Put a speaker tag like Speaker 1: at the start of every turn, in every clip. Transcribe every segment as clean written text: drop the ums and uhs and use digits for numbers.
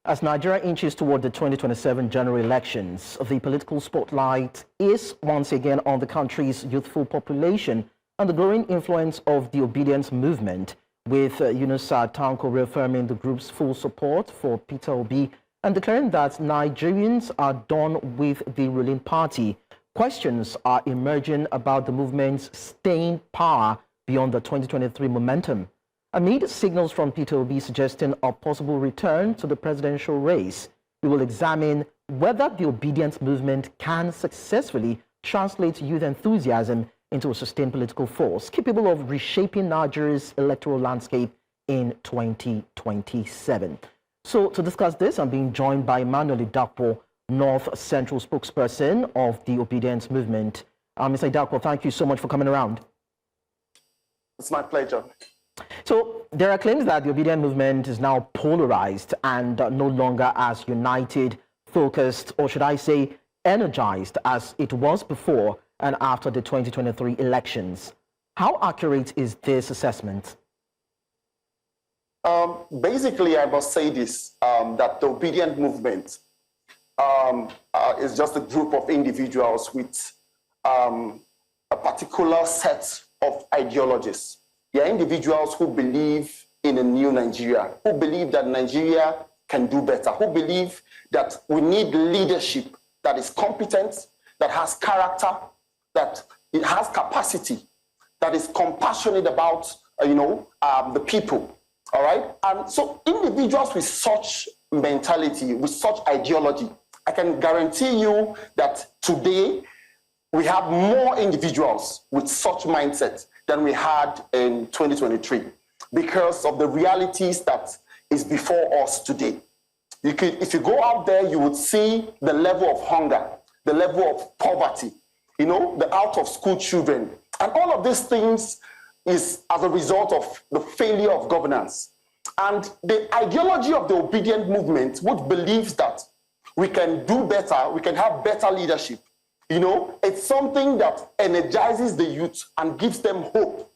Speaker 1: As Nigeria inches toward the 2027 general elections, the political spotlight is once again on the country's youthful population and the growing influence of the Obidient Movement, with Yunusa Tanko reaffirming the group's full support for Peter Obi and declaring that Nigerians are done with the ruling party. Questions are emerging about the movement's staying power beyond the 2023 momentum, amid signals from Peter Obi suggesting a possible return to the presidential race. We will examine whether the Obidient Movement can successfully translate youth enthusiasm into a sustained political force capable of reshaping Nigeria's electoral landscape in 2027. So to discuss this, I'm being joined by Emmanuel Idakwo, North Central Spokesperson of the Obidient Movement. Mr. Idakwo, thank you so much for coming around.
Speaker 2: It's my pleasure.
Speaker 1: So there are claims that the Obidient Movement is now polarized and no longer as united, focused, or should I say energized as it was before and after the 2023 elections. How accurate is this assessment?
Speaker 2: Basically, I must say this, that the Obidient Movement is just a group of individuals with a particular set of ideologies. They are individuals who believe in a new Nigeria, who believe that Nigeria can do better, who believe that we need leadership that is competent, that has character, that it has capacity, that is compassionate about, the people, all right? And so individuals with such mentality, with such ideology, I can guarantee you that today we have more individuals with such mindset than we had in 2023 because of the realities that is before us today. If you go out there, you would see the level of hunger, the level of poverty, the out of school children. And all of these things is as a result of the failure of governance. And the ideology of the Obidient Movement would believe that we can do better, we can have better leadership. It's something that energizes the youth and gives them hope.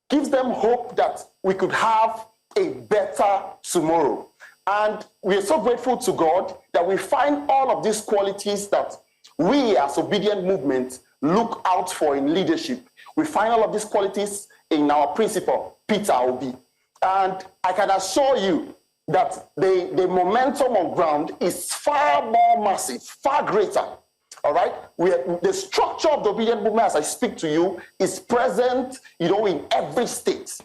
Speaker 2: Gives them hope that we could have a better tomorrow. And we are so grateful to God that we find all of these qualities that we as Obidient Movement look out for in leadership. We find all of these qualities in our principal, Peter Obi. And I can assure you that the momentum on ground is far more massive, far greater. All right, the structure of the Obidient Movement, as I speak to you, is present, in every state,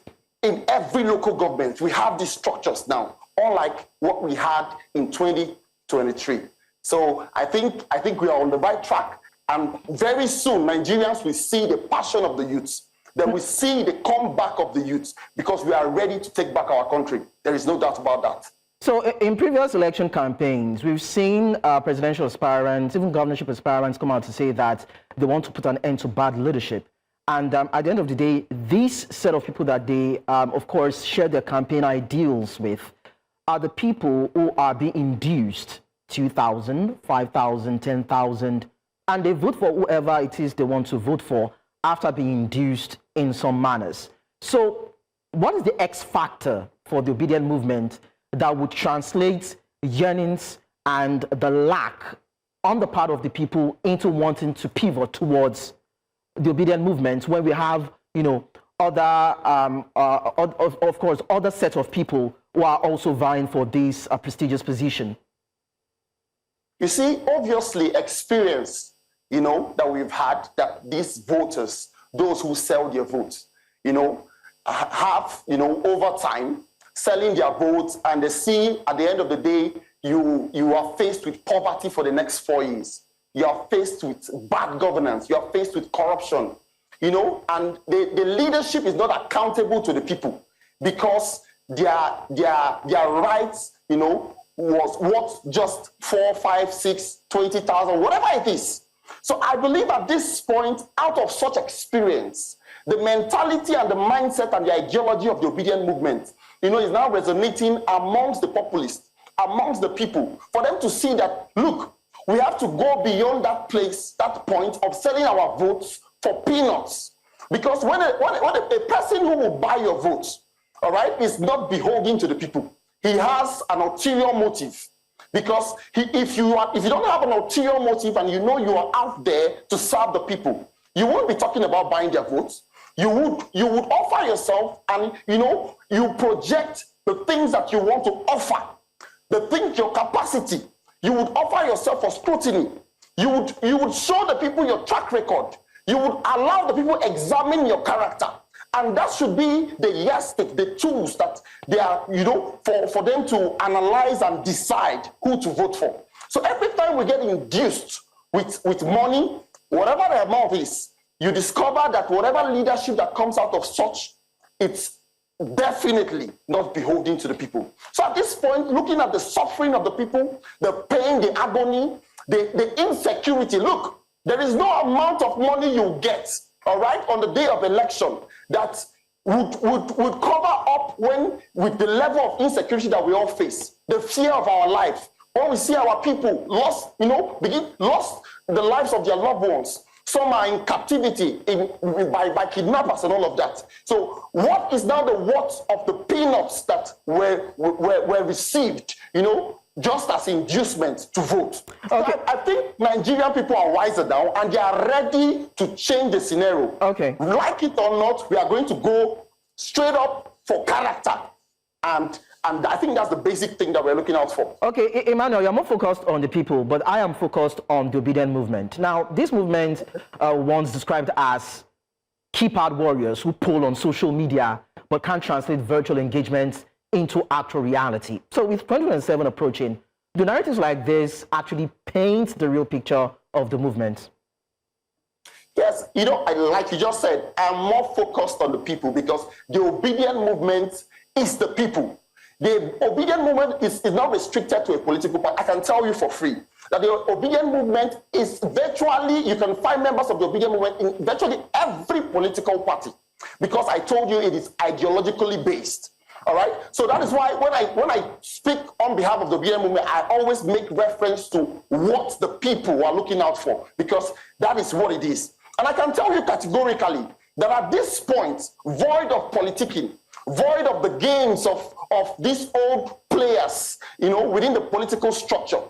Speaker 2: in every local government. We have these structures now, unlike what we had in 2023. So I think we are on the right track, and very soon Nigerians will see the passion of the youths. Then we see the comeback of the youths because we are ready to take back our country. There is no doubt about that.
Speaker 1: So in previous election campaigns, we've seen presidential aspirants, even governorship aspirants come out to say that they want to put an end to bad leadership. And at the end of the day, this set of people that they, of course, share their campaign ideals with are the people who are being induced 2,000, 5,000, 10,000, and they vote for whoever it is they want to vote for after being induced in some manners. So what is the X factor for the Obidient Movement that would translate yearnings and the lack on the part of the people into wanting to pivot towards the Obidient Movement when we have, other, of course, other set of people who are also vying for this prestigious position?
Speaker 2: You see, obviously, experience, that we've had, that these voters, those who sell their votes, have, over time, selling their votes, and they see at the end of the day, you are faced with poverty for the next 4 years. You are faced with bad governance. You are faced with corruption, and the leadership is not accountable to the people because their rights, was worth just 4, 5, 6, 20,000, whatever it is. So I believe at this point, out of such experience, the mentality and the mindset and the ideology of the Obidient Movement, is now resonating amongst the populace, amongst the people, for them to see that, look, we have to go beyond that place, that point of selling our votes for peanuts. Because when a person who will buy your votes, all right, is not beholden to the people. he has an ulterior motive. Because if you don't have an ulterior motive and you know you are out there to serve the people, you won't be talking about buying their votes. You would offer yourself, and you project the things that you want to offer, the things, your capacity. You would offer yourself for scrutiny. You would show the people your track record. You would allow the people examine your character. And that should be the yardstick, the tools that they are, for them to analyze and decide who to vote for. So every time we get induced with money, whatever the amount is, you discover that whatever leadership that comes out of such, it's definitely not beholden to the people. So at this point, looking at the suffering of the people, the pain, the agony, the insecurity, look, there is no amount of money you get, all right, on the day of election that would cover up with the level of insecurity that we all face, the fear of our life. When we see our people lost the lives of their loved ones, some are in captivity by kidnappers and all of that. So what is now the worth of the peanuts that were received, just as inducement to vote? Okay. So I think Nigerian people are wiser now, and they are ready to change the scenario. Okay. Like it or not, we are going to go straight up for character. And I think that's the basic thing that we're looking out for. Okay,
Speaker 1: Emmanuel, you're more focused on the people, but I am focused on the Obidient Movement. Now, this movement once described as keypad warriors who poll on social media but can't translate virtual engagements into actual reality. So with 2027 approaching, do narratives like this actually paint the real picture of the movement?
Speaker 2: Yes, like you just said, I'm more focused on the people because the Obidient Movement is the people. The Obidient Movement is not restricted to a political party. I can tell you for free that the Obidient Movement is virtually, you can find members of the Obidient Movement in virtually every political party, because I told you it is ideologically based. All right. So that is why when I speak on behalf of the Obidient Movement, I always make reference to what the people are looking out for, because that is what it is. And I can tell you categorically that at this point, void of politicking, void of the games of these old players, within the political structure,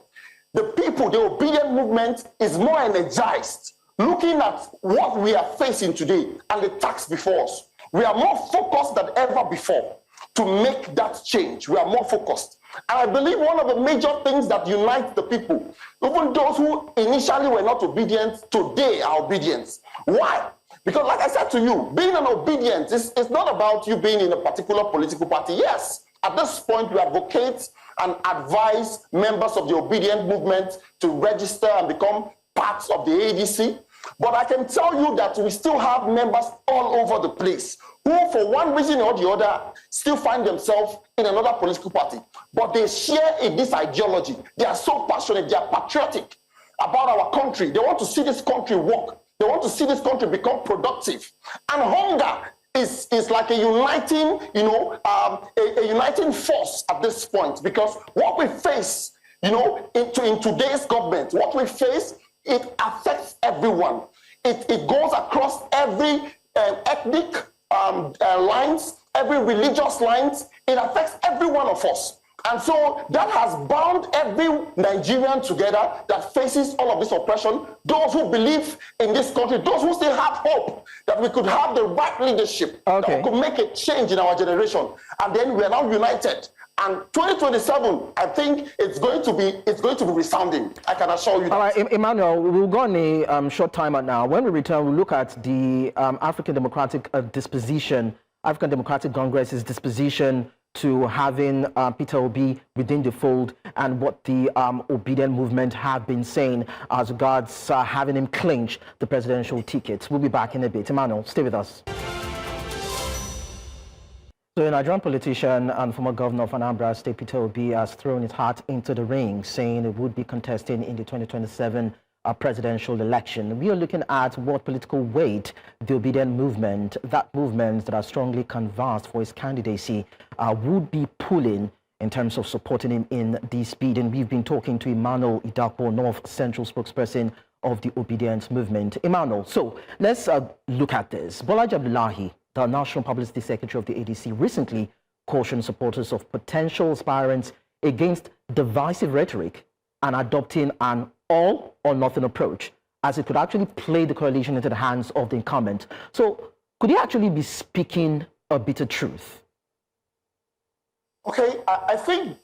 Speaker 2: the people, the Obidient Movement is more energized, looking at what we are facing today and the task before us. We are more focused than ever before to make that change. We are more focused. And I believe one of the major things that unites the people, even those who initially were not obedient, today are obedient. Why? Because like I said to you, being an obedient is not about you being in a particular political party. Yes, at this point we advocate and advise members of the Obidient Movement to register and become parts of the ADC. But I can tell you that we still have members all over the place who, for one reason or the other, still find themselves in another political party. But they share in this ideology. They are so passionate, they are patriotic about our country. They want to see this country work. They want to see this country become productive. And hunger is like a uniting, a uniting force at this point, because what we face, in today's government, what we face, it affects everyone. It goes across every ethnic lines, every religious lines. It affects every one of us. And so that has bound every Nigerian together that faces all of this oppression. Those who believe in this country, those who still have hope that we could have the right leadership, that we could make a change in our generation. And then we are now united. And 2027, I think it's going to be resounding. I can assure you that.
Speaker 1: All right, Emmanuel, we'll go on a short timer now. When we return, we'll look at the African Democratic African Democratic Congress's disposition to having Peter Obi within the fold, and what the Obidient Movement have been saying as regards having him clinch the presidential ticket. We'll be back in a bit. Emmanuel, stay with us. So a Nigerian politician and former governor of Anambra State, Peter Obi, has thrown his heart into the ring, saying it would be contesting in the 2027 presidential election. We are looking at what political weight the Obidient Movement, that movement that has strongly canvassed for his candidacy, would be pulling in terms of supporting him in this bid. And we've been talking to Emmanuel Idakwo, North Central Spokesperson of the Obidient Movement. Emmanuel, so let's look at this. Bolaji Abdullahi, the National Publicity Secretary of the ADC, recently caution supporters of potential aspirants against divisive rhetoric and adopting an all or nothing approach, as it could actually play the coalition into the hands of the incumbent. So could he actually be speaking a bitter truth?
Speaker 2: Okay, I think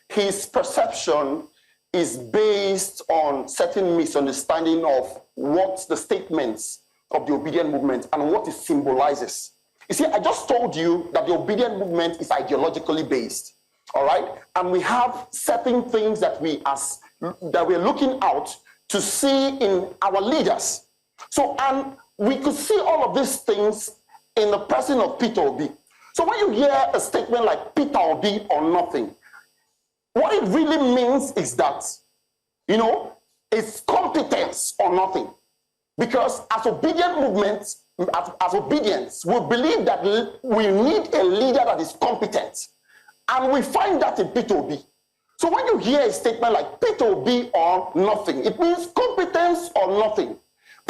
Speaker 2: his perception is based on certain misunderstanding of what the statements of the Obidient Movement and what it symbolizes. You see, I just told you that the Obidient Movement is ideologically based, all right? And we have certain things that we're looking out to see in our leaders. So, and we could see all of these things in the person of Peter Obi. So when you hear a statement like Peter Obi or nothing, what it really means is that, you know, it's competence or nothing. Because as Obidient Movement, as Obedience, we believe that we need a leader that is competent. And we find that in Peter Obi. So when you hear a statement like Peter Obi or nothing, it means competence or nothing.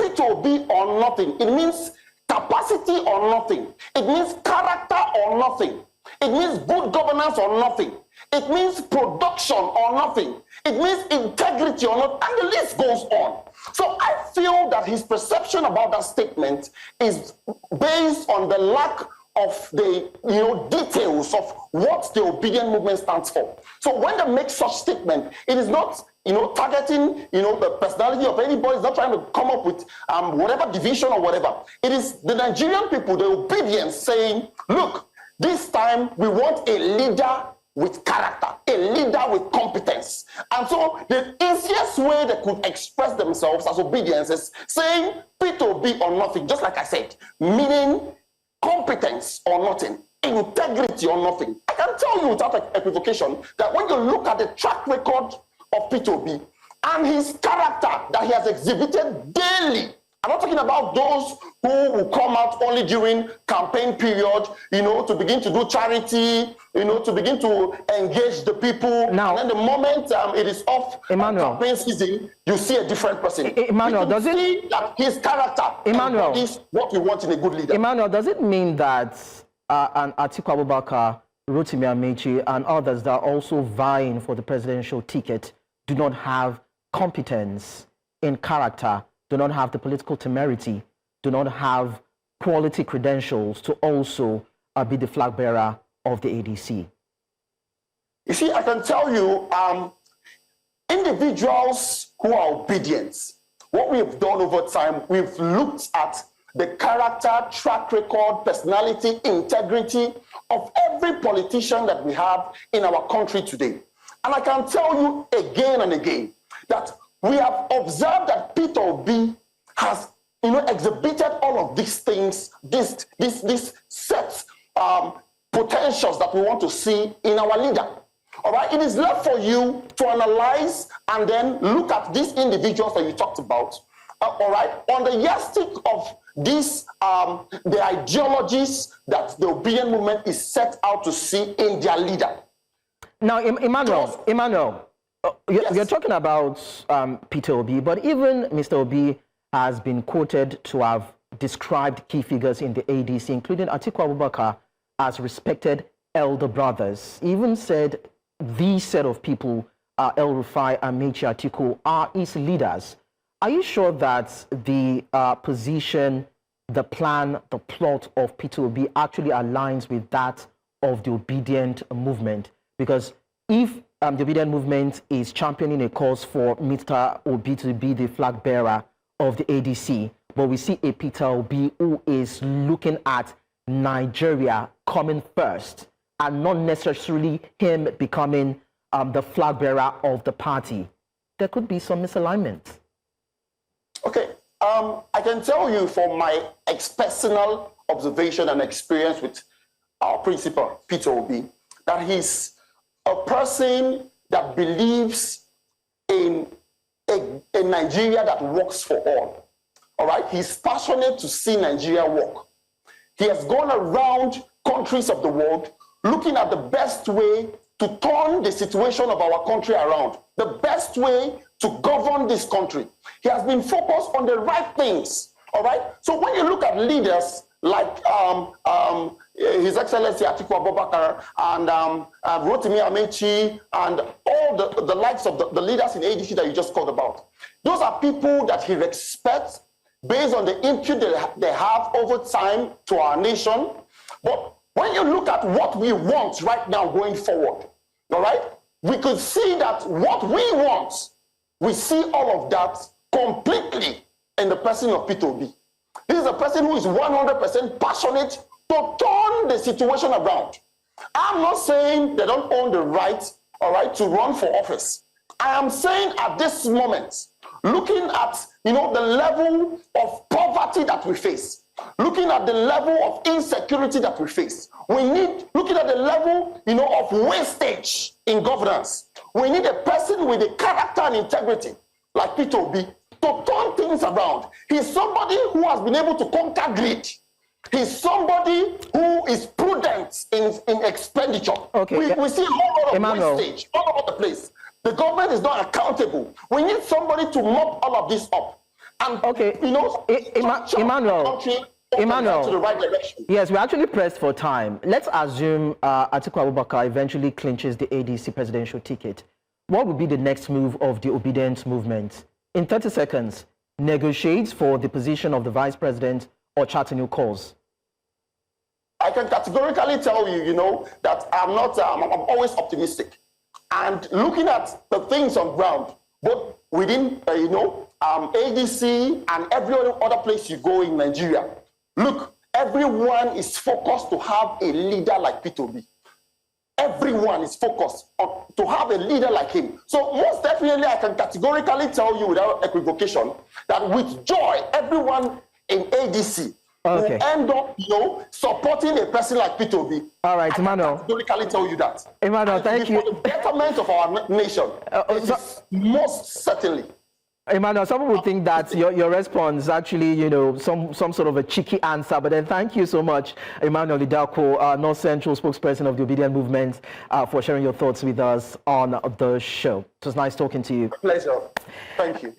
Speaker 2: Peter Obi or nothing, it means capacity or nothing. It means character or nothing. It means good governance or nothing. It means production or nothing. It means integrity or not, and the list goes on. So I feel that his perception about that statement is based on the lack of the details of what the Obidient Movement stands for. So when they make such statement, it is not targeting the personality of anybody. It's not trying to come up with whatever division or whatever. It is the Nigerian people, the Obedience, saying, look, this time we want a leader with character, a leader with competence. And so the easiest way they could express themselves as Obedience is saying Peter Obi or nothing, just like I said, meaning competence or nothing, integrity or nothing. I can tell you without equivocation that when you look at the track record of Peter Obi and his character that he has exhibited daily, I'm not talking about those who will come out only during campaign period, to begin to do charity, to begin to engage the people. Now, and then the moment it is off campaign season, you see a different person.
Speaker 1: Emmanuel, does it
Speaker 2: see that his character is what we want in a good leader?
Speaker 1: Emmanuel, does it mean that an Atiku Abubakar, Rotimi Amechi, and others that are also vying for the presidential ticket do not have competence in character, do not have the political temerity, do not have quality credentials to also be the flag bearer of the ADC?
Speaker 2: You see, I can tell you, individuals who are obedient, what we've done over time, we've looked at the character, track record, personality, integrity of every politician that we have in our country today. And I can tell you again and again that we have observed that Peter Obi has, exhibited all of these things, this set potentials that we want to see in our leader. All right, it is left for you to analyze and then look at these individuals that you talked about. All right, on the yardstick of these, the ideologies that the Obidient Movement is set out to see in their leader.
Speaker 1: Now, Emmanuel,
Speaker 2: yes.
Speaker 1: You're talking about Peter Obi, but even Mr. Obi has been quoted to have described key figures in the ADC, including Atiku Abubakar, as respected elder brothers. He even said these set of people, El-Rufai, Amechi, Atiku, are his leaders. Are you sure that the position, the plan, the plot of Peter Obi actually aligns with that of the Obidient Movement? Because if the Obidient Movement is championing a cause for Mr. Obi to be the flag bearer of the ADC, but we see a Peter Obi who is looking at Nigeria coming first and not necessarily him becoming the flag bearer of the party, there could be some misalignment.
Speaker 2: Okay, I can tell you from my personal observation and experience with our principal, Peter Obi, that he's a person that believes in a Nigeria that works for all. All right, he's passionate to see Nigeria work. He has gone around countries of the world looking at the best way to turn the situation of our country around, the best way to govern this country. He has been focused on the right things, all right? So when you look at leaders like His Excellency Atiku Abubakar and Rotimi Amechi and all the likes of the leaders in ADC that you just called about. Those are people that he respects based on the input they have over time to our nation. But when you look at what we want right now going forward, all right, we could see that what we want, we see all of that completely in the person of Peter Obi. This is a person who is 100% passionate to turn the situation around. I'm not saying they don't own the right, all right, to run for office. I am saying at this moment, looking at, the level of poverty that we face, looking at the level of insecurity that we face, looking at the level, of wastage in governance, we need a person with the character and integrity like Peter Obi to turn things around. He's somebody who has been able to conquer greed. He's somebody who is prudent in expenditure.
Speaker 1: Okay.
Speaker 2: We see a whole lot of
Speaker 1: Emmanuel.
Speaker 2: wastage all over the place. The government is not accountable. We need somebody to mop all of this up. And,
Speaker 1: Emmanuel.
Speaker 2: to the right direction.
Speaker 1: Yes, we're actually pressed for time. Let's assume Atiku Abubakar eventually clinches the ADC presidential ticket. What would be the next move of the Obidient Movement? In 30 seconds, negotiate for the position of the vice president or chart a new course?
Speaker 2: I can categorically tell you, that I'm always optimistic. And looking at the things on ground, both within, ADC and every other place you go in Nigeria, look, everyone is focused to have a leader like Peter Obi. Everyone is focused on to have a leader like him. So most definitely, I can categorically tell you without equivocation that with joy, everyone in ADC will end up, supporting a person like Peter Obi.
Speaker 1: All right, Emmanuel.
Speaker 2: I can categorically tell you that.
Speaker 1: Emmanuel, thank you.
Speaker 2: For the betterment of our nation, most certainly.
Speaker 1: Emmanuel, some people think that your response is actually, some sort of a cheeky answer, but then thank you so much, Emmanuel Idakwo, North Central Spokesperson of the Obidient Movement, for sharing your thoughts with us on the show. It was nice talking to you.
Speaker 2: Pleasure. Thank you.